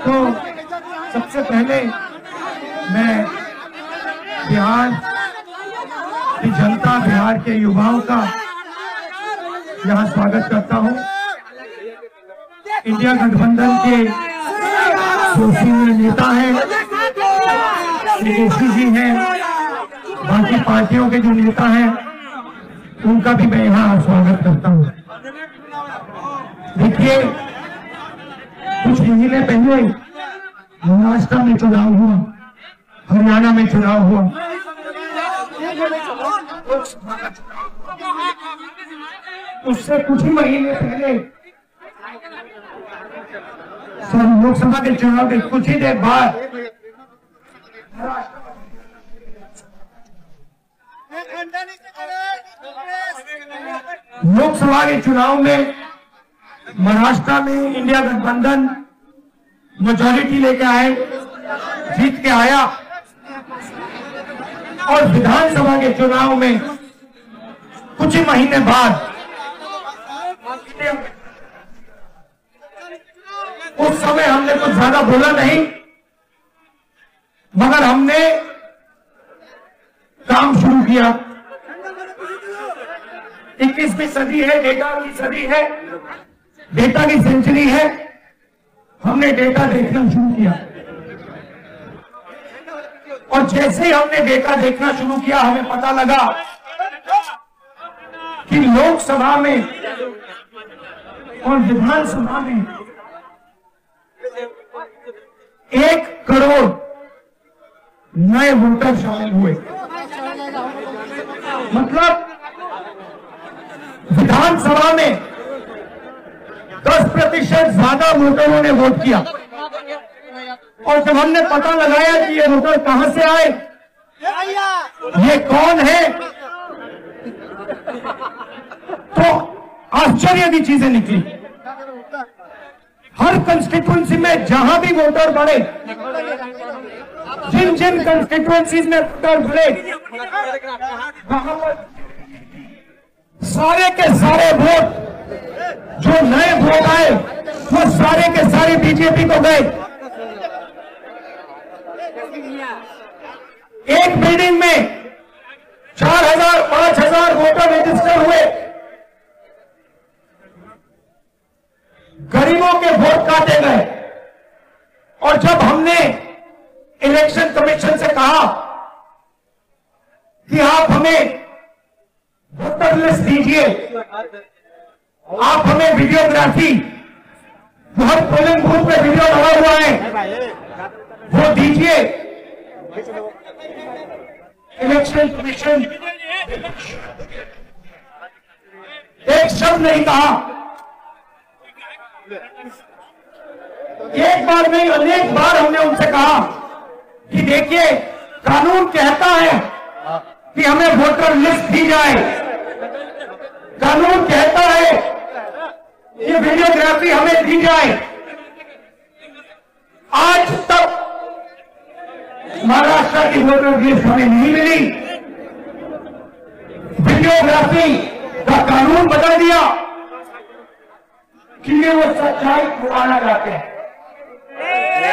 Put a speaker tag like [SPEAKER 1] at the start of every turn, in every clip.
[SPEAKER 1] तो सबसे पहले मैं बिहार की जनता, बिहार के युवाओं का यहाँ स्वागत करता हूँ। इंडिया गठबंधन के जो सीनियर नेता हैं, तेजस्वी जी हैं, बाकी पार्टियों के जो नेता हैं, उनका भी मैं यहाँ स्वागत करता हूँ। देखिए, कुछ महीने पहले महाराष्ट्र में चुनाव हुआ, हरियाणा में चुनाव हुआ, उससे कुछ ही महीने पहले लोकसभा के चुनाव के कुछ ही देर बाद लोकसभा के चुनाव में महाराष्ट्र में इंडिया गठबंधन मेजॉरिटी लेके आए, जीत के आया, और विधानसभा के चुनाव में कुछ ही महीने बाद उस समय हमने कुछ ज्यादा बोला नहीं, मगर हमने काम शुरू किया। 21वीं सदी है, डेटा की सदी है, डेटा की सेंचुरी है। हमने डेटा देखना शुरू किया, और जैसे ही हमने डेटा देखना शुरू किया, हमें पता लगा कि लोकसभा में और विधानसभा में 1 करोड़ नए वोटर शामिल हुए। मतलब विधानसभा में 10% ज्यादा वोटरों ने वोट किया, और जब हमने पता लगाया कि ये वोटर कहां से आए, ये कौन है, तो आश्चर्य की चीजें निकली। हर कंस्टिट्यूएंसी में जहां भी वोटर बढ़े, जिन जिन कंस्टिट्यूएंसीज में वोटर बढ़े, वहां पर सारे के सारे वोट, जो नए वोट आए, वो सारे के सारे बीजेपी को गए। एक बिल्डिंग में 4000 5000 वोटर रजिस्टर हुए, गरीबों के वोट काटे गए। और जब हमने इलेक्शन कमीशन से कहा कि आप हमें वोटर लिस्ट दीजिए, आप हमें वीडियोग्राफी, हर पोलिंग बूथ पे वीडियो लगा हुआ है, वो दीजिए, इलेक्शन कमीशन एक शब्द नहीं कहा। एक बार नहीं, अनेक बार हमने उनसे कहा कि देखिए, कानून कहता है कि हमें वोटर लिस्ट दी जाए, कानून कहता है ये वीडियोग्राफी हमें दी जाए। आज तक महाराष्ट्र की वोटर लिस्ट हमें नहीं मिली। वीडियोग्राफी का कानून बता दिया कि ये वो सच्चाई छुपाना चाहते हैं।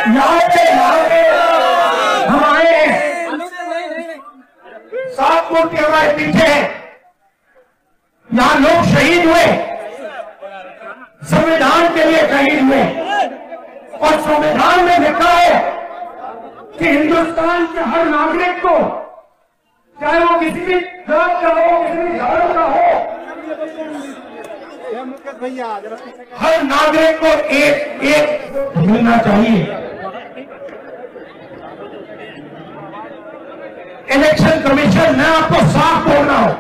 [SPEAKER 1] यहाँ पे हम आए हैं, 7 मूर्ति हमारे पीछे है, यहाँ लोग शहीद हुए, संविधान के लिए शहीद हुए, और संविधान में लिखा है कि हिंदुस्तान के हर नागरिक को, चाहे वो किसी भी जात का हो, किसी भी धर्म का हो, हर नागरिक को एक मिलना चाहिए। इलेक्शन कमीशन, मैं आपको साफ बोल रहा हूं,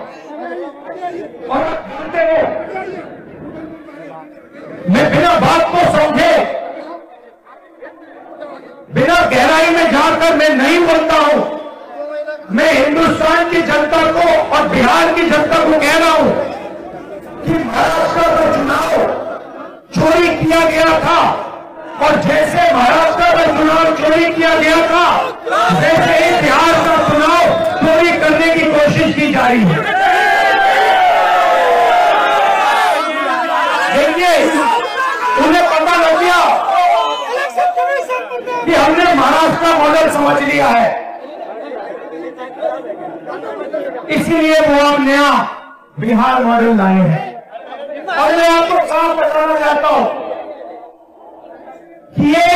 [SPEAKER 1] और आप जानते हो, मैं बिना बात को समझे, बिना गहराई में जाकर मैं नहीं बोलता हूं। मैं हिंदुस्तान की जनता को और बिहार की जनता को कह रहा हूं कि महाराष्ट्र का चुनाव चोरी किया गया था, और जैसे महाराष्ट्र का चुनाव चोरी किया गया था, वैसे ही बिहार का चुनाव चोरी करने की कोशिश की जा रही है। देखिए, उन्हें पता लग गया कि हमने महाराष्ट्र का मॉडल समझ लिया है, इसीलिए वो हम नया बिहार मॉडल लाए हैं। और मैं आपको साफ बताना चाहता हूं कि ये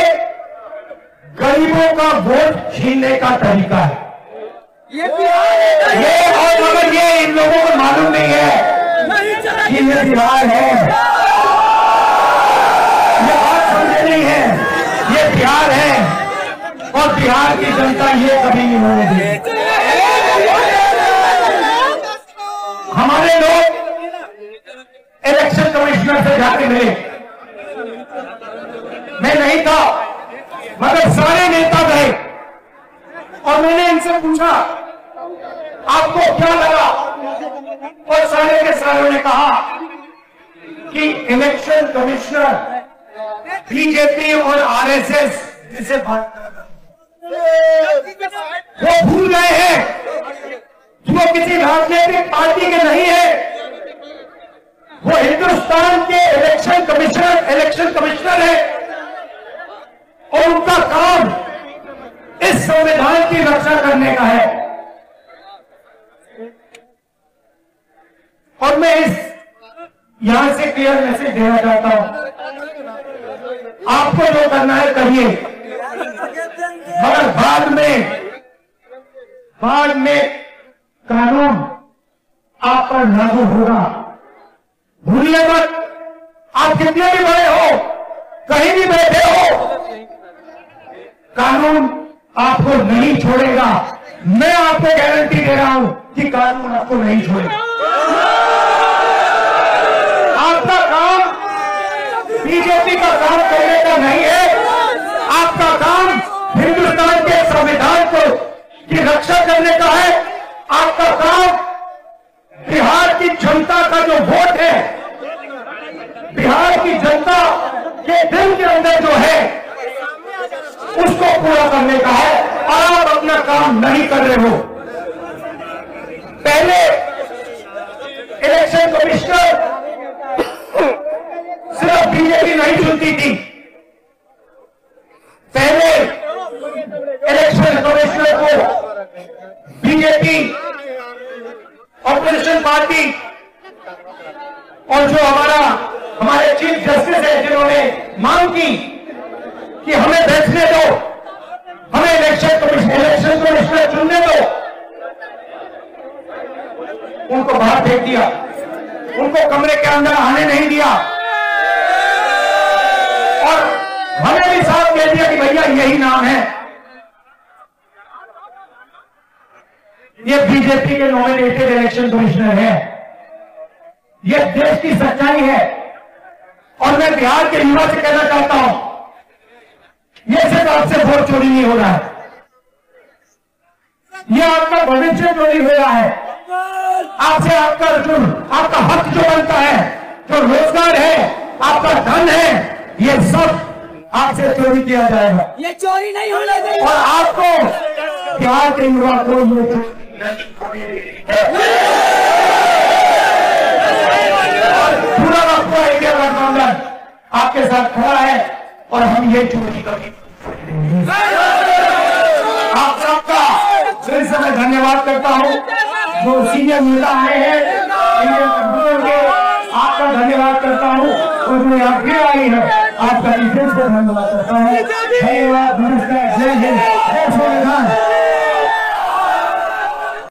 [SPEAKER 1] गरीबों का वोट छीनने का तरीका है। ये और अगर ये इन लोगों को मालूम नहीं है कि ये बिहार है, ये बात समझे नहीं है, ये बिहार है और बिहार की जनता ये कभी नहीं होने देगी। हमारे लोग इलेक्शन कमिश्नर से जाके मिले, मैं नहीं था मगर सारे नेता गए और मैंने इनसे पूछा आपको क्या लगा, और सारे के सारों ने कहा कि इलेक्शन कमिश्नर बीजेपी और आरएसएस जिसे बात वो भूल गए हैं जो किसी राजनीतिक पार्टी के नहीं है, वो हिंदुस्तान के इलेक्शन कमिश्नर है और उनका काम इस संविधान की रक्षा करने का है। और मैं यहां से क्लियर मैसेज देना चाहता हूं, आपको जो करना है करिए, मगर बाद में कानून आप पर लागू होगा। भूलिए मत, आप कितने भी बड़े हो, कहीं भी बैठे हो, कानून आपको नहीं छोड़ेगा। मैं आपको गारंटी दे रहा हूं कि कानून आपको नहीं छोड़ेगा। आपका काम बीजेपी का काम करने का नहीं है, आपका काम हिंदुस्तान के संविधान की रक्षा करने का है। आपका काम बिहार की जनता का जो वोट है, बिहार की जनता के दिल के अंदर जो है उसको पूरा करने का है, और आप अपना काम नहीं कर रहे हो। पहले इलेक्शन कमिश्नर सिर्फ बीजेपी नहीं चुनती थी, पहले इलेक्शन कमिश्नर को बीजेपी, ऑपोजिशन पार्टी और जो हमारे चीफ जस्टिस है जिन्होंने मांग की कि हमें बैठने दो, हमें इलेक्शन कमिश्नर चुनने दो, उनको बाहर फेंक दिया, उनको कमरे के अंदर आने नहीं दिया और हमें भी साफ कह दिया कि भैया यही नाम है, ये बीजेपी के नॉमिनेटेड इलेक्शन कमिश्नर है। ये देश की सच्चाई है और मैं बिहार के युवा से कहना चाहता हूं, ये सिर्फ आपसे वोट चोरी नहीं हो रहा है, ये आपका भविष्य चोरी हो रहा है। आपसे आपका हक जो बनता है, जो रोजगार है, आपका धन है, ये सब आपसे चोरी किया जाएगा।
[SPEAKER 2] ये चोरी नहीं होने देंगे
[SPEAKER 1] और आपको बिहार के युवा को ये पूरा आपको इंडिया गठबंधन आपके साथ खड़ा है और हम ये चोरी करेंगे। आप सबका फिर से मैं धन्यवाद करता हूं, जो सीनियर नेता आए हैं इंडिया गठबंधन के, आपका धन्यवाद करता हूं, और जो यहाँ फिर आई है आपका फिर से धन्यवाद करता हूं। धन्यवाद।